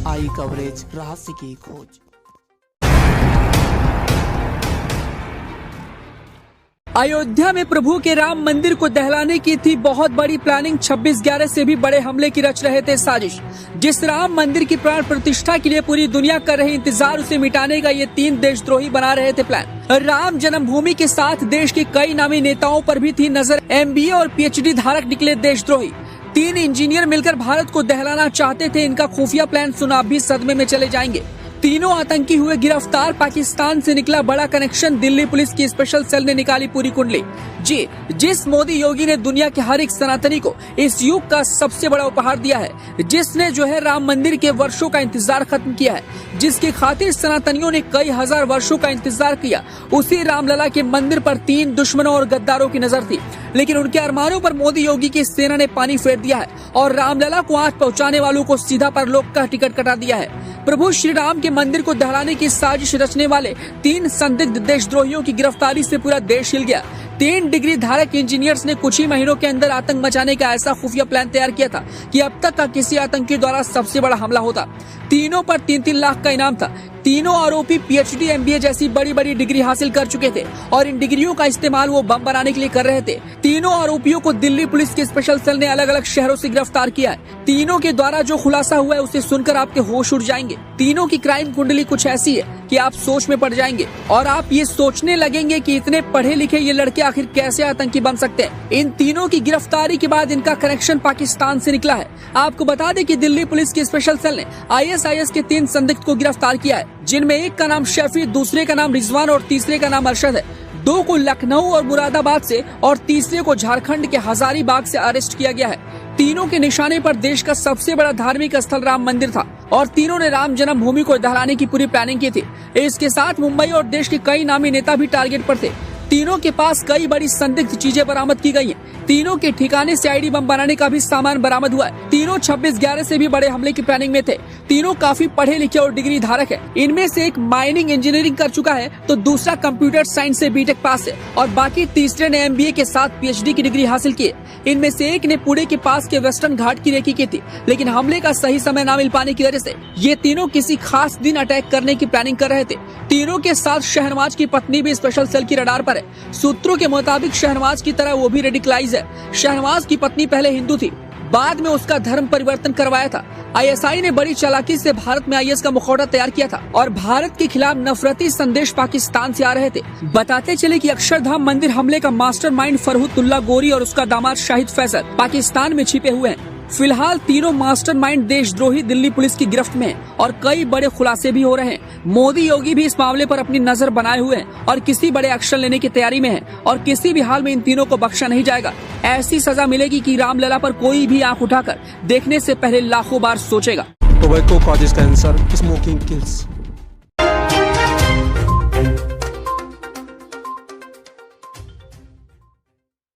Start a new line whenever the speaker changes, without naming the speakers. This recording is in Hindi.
आई कवरेज, रहस्य की खोज।
अयोध्या में प्रभु के राम मंदिर को दहलाने की थी बहुत बड़ी प्लानिंग। 26/11 से भी बड़े हमले की रच रहे थे साजिश। जिस राम मंदिर की प्राण प्रतिष्ठा के लिए पूरी दुनिया कर रही इंतजार, उसे मिटाने का ये 3 देशद्रोही बना रहे थे प्लान। राम जन्मभूमि के साथ देश के कई नामी नेताओं पर भी थी नजर। MBA और PhD धारक निकले देशद्रोही। 3 इंजीनियर मिलकर भारत को दहलाना चाहते थे। इनका खुफिया प्लान सुना, भी सदमे में चले जाएंगे। तीनों आतंकी हुए गिरफ्तार। पाकिस्तान से निकला बड़ा कनेक्शन। दिल्ली पुलिस की स्पेशल सेल ने निकाली पूरी कुंडली। जी, जिस मोदी योगी ने दुनिया के हर एक सनातनी को इस युग का सबसे बड़ा उपहार दिया है, जिसने जो है राम मंदिर के वर्षों का इंतजार खत्म किया है, जिसकी खातिर सनातनियों ने कई हजार वर्षों का इंतजार किया, उसी रामलला के मंदिर पर 3 दुश्मनों और गद्दारों की नजर थी। लेकिन उनके अरमानों पर मोदी योगी की सेना ने पानी फेर दिया है और रामलला को आंच पहुंचाने वालों को सीधा परलोक का टिकट कटा दिया है। प्रभु श्री राम के मंदिर को दहलाने की साजिश रचने वाले 3 संदिग्ध देशद्रोहियों की गिरफ्तारी से पूरा देश हिल गया। 3 डिग्री धारक इंजीनियर्स ने कुछ ही महीनों के अंदर आतंक मचाने का ऐसा खुफिया प्लान तैयार किया था कि अब तक का किसी आतंकी द्वारा सबसे बड़ा हमला होता। तीनों पर 3-3 लाख का इनाम था। तीनों आरोपी PhD MBA जैसी बड़ी बड़ी डिग्री हासिल कर चुके थे और इन डिग्रियों का इस्तेमाल वो बम बनाने के लिए कर रहे थे। तीनों आरोपियों को दिल्ली पुलिस की स्पेशल सेल ने अलग अलग शहरों से गिरफ्तार किया है। तीनों के द्वारा जो खुलासा हुआ है उसे सुनकर आपके होश उड़ जाएंगे। तीनों की क्राइम कुंडली कुछ ऐसी है कि आप सोच में पड़ जाएंगे और आप ये सोचने लगेंगे कि इतने पढ़े लिखे ये लड़के आखिर कैसे आतंकी बन सकते हैं। इन तीनों की गिरफ्तारी के बाद इनका कनेक्शन पाकिस्तान से निकला है। आपको बता दें कि दिल्ली पुलिस की स्पेशल सेल ने ISIS के 3 संदिग्ध को गिरफ्तार किया है, जिनमें एक का नाम शफी, दूसरे का नाम रिजवान और तीसरे का नाम अरशद है। 2 को लखनऊ और मुरादाबाद से और तीसरे को झारखंड के हजारीबाग से अरेस्ट किया गया है। तीनों के निशाने पर देश का सबसे बड़ा धार्मिक स्थल राम मंदिर था और तीनों ने राम जन्मभूमि को दहलाने की पूरी प्लानिंग की थी। इसके साथ मुंबई और देश के कई नामी नेता भी टारगेट पर थे। तीनों के पास कई बड़ी संदिग्ध चीजें बरामद की गई हैं। तीनों के ठिकाने से ID बम बनाने का भी सामान बरामद हुआ है। तीनों 26/11 से भी बड़े हमले की प्लानिंग में थे। तीनों काफी पढ़े लिखे और डिग्री धारक है। इनमें से एक माइनिंग इंजीनियरिंग कर चुका है तो दूसरा कंप्यूटर साइंस से B.Tech पास है और बाकी तीसरे ने MBA के साथ PhD की डिग्री हासिल की है। इनमें से एक ने पुणे के पास के वेस्टर्न घाट की रेकी की थी, लेकिन हमले का सही समय न मिल पाने की वजह से ये तीनों किसी खास दिन अटैक करने की प्लानिंग कर रहे थे। तीनों के साथ शहनवाज की पत्नी भी स्पेशल सेल की रडार पर है। सूत्रों के मुताबिक शहनवाज की तरह वो भी रेडिकलाइज है। शहनवाज की पत्नी पहले हिंदू थी, बाद में उसका धर्म परिवर्तन करवाया था। ISI ने बड़ी चालाकी से भारत में IS का मुखौटा तैयार किया था और भारत के खिलाफ नफरती संदेश पाकिस्तान से आ रहे थे। बताते चले कि अक्षरधाम मंदिर हमले का मास्टरमाइंड फरहतुल्ला गोरी और उसका दामाद शाहिद फैसल पाकिस्तान में छिपे हुए हैं। फिलहाल तीनों मास्टरमाइंड देशद्रोही दिल्ली पुलिस की गिरफ्त में हैं और कई बड़े खुलासे भी हो रहे हैं। मोदी योगी भी इस मामले पर अपनी नजर बनाए हुए हैं और किसी बड़े एक्शन लेने की तैयारी में हैं और किसी भी हाल में इन तीनों को बख्शा नहीं जाएगा। ऐसी सजा मिलेगी कि रामलला पर कोई भी आंख उठाकर देखने से पहले लाखों बार सोचेगा।
Tobacco causes cancer, smoking kills.